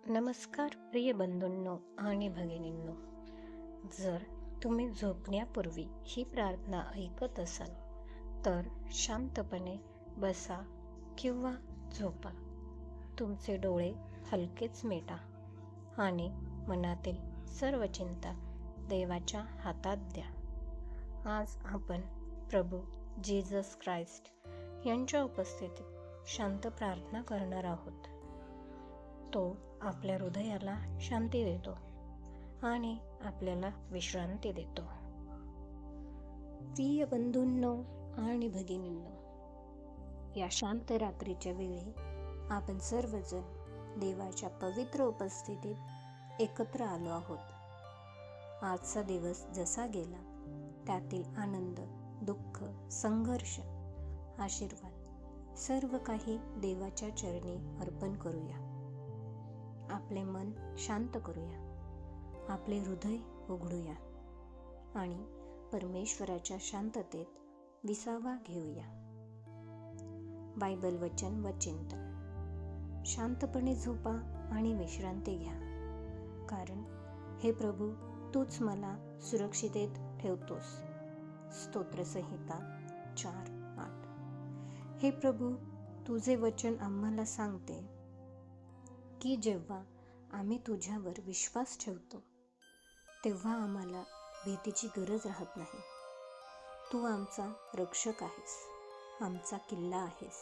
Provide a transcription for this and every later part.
नमस्कार प्रिय बंधूंनो आणि भगिनींनो, जर तुम्ही झोपण्यापूर्वी ही प्रार्थना ऐकत असाल तर शांतपणे बसा किंवा झोपा. तुमचे डोळे हलकेच मिटा आणि मनातील सर्व चिंता देवाच्या हातात द्या. आज आपण प्रभू जीसस ख्राइस्ट यांच्या उपस्थितीत शांत प्रार्थना करणार आहोत. तो आपल्या हृदयाला शांती देतो आणि आपल्याला विश्रांती देतो. प्रिय बंधूंनो आणि भगिनींनो, या शांत रात्रीच्या वेळी आपण सर्वजण देवाच्या पवित्र उपस्थितीत एकत्र आलो आहोत. आजचा दिवस जसा गेला त्यातील आनंद, दुःख, संघर्ष, आशीर्वाद सर्व काही देवाच्या चरणी अर्पण करूया. आपले मन शांत करूया, आपले हृदय उघडूया आणि परमेश्वराच्या शांततेत विसावा घेऊया. बायबल वचन व चिंतन. शांतपणे झोपा आणि विश्रांती घ्या, कारण हे प्रभू तूच मला सुरक्षितेत ठेवतोस. स्तोत्रसंहिता 4:8. हे प्रभू, तुझे वचन आम्हाला सांगते की जेव्हा आम्ही तुझ्यावर विश्वास ठेवतो तेव्हा आम्हाला भीतीची गरज राहत नाही. तू आमचा रक्षक आहेस, आमचा किल्ला आहेस,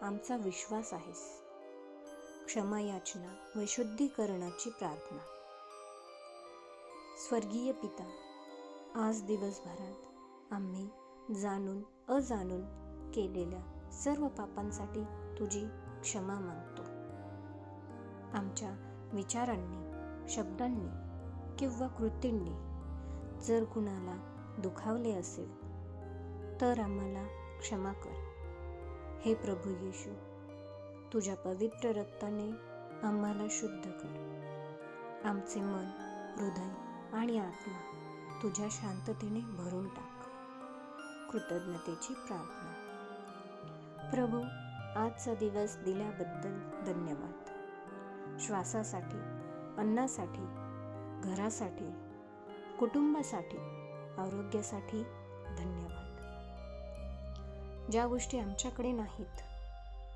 आमचा विश्वास आहेस. क्षमा याचना व शुद्धीकरणाची प्रार्थना. स्वर्गीय पिता, आज दिवसभरात आम्ही जाणून अजाणून केलेल्या सर्व पापांसाठी तुझी क्षमा मागतो. आमच्या विचारांनी, शब्दांनी किंवा कृतींनी जर कुणाला दुखावले असेल तर आम्हाला क्षमा कर. हे प्रभू येशू, तुझ्या पवित्र रक्ताने आम्हाला शुद्ध कर. आमचे मन, हृदय आणि आत्मा तुझ्या शांततेने भरून टाक. कृतज्ञतेची प्रार्थना. प्रभू, आजचा दिवस दिल्याबद्दल धन्यवाद. श्वासासाठी, अन्नासाठी, घरासाठी, कुटुंबासाठी, आरोग्यासाठी धन्यवाद. ज्या गोष्टी आमच्याकडे नाहीत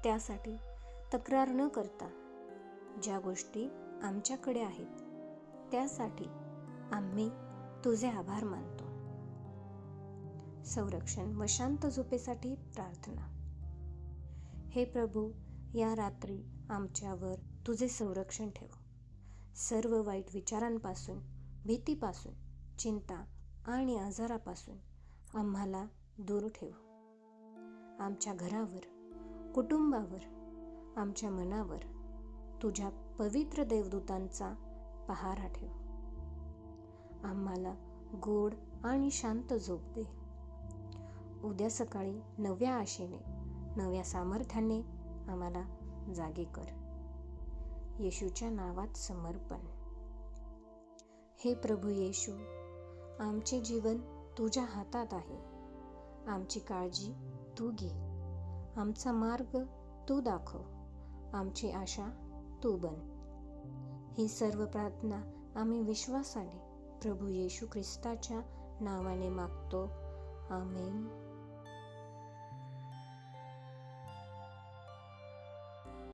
त्यासाठी तक्रार न करता, ज्या गोष्टी आमच्याकडे आहेत त्यासाठी आम्ही तुझे आभार मानतो. संरक्षण व शांत झोपेसाठी प्रार्थना. हे प्रभू, या रात्री आमच्यावर तुझे संरक्षण ठेव. सर्व वाईट विचारांपासून, भीतीपासून, चिंता आणि आजारापासून आम्हाला दूर ठेव. आमच्या घरावर, कुटुंबावर, आमच्या मनावर तुझ्या पवित्र देवदूतांचा पहारा ठेव. आम्हाला गोड आणि शांत झोप दे. उद्या सकाळी नव्या आशेने, नव्या सामर्थ्याने आम्हाला जागे कर. येशूच्या नावात समर्पण. हे प्रभू येशू, आमचे जीवन तुझ्या हातात आहे. आमची काळजी तू घे, आमचा मार्ग तू दाखव, आमची आशा तू बन. ही सर्व प्रार्थना आम्ही विश्वासाने प्रभू येशू ख्रिस्ताच्या नावाने मागतो. आमेन.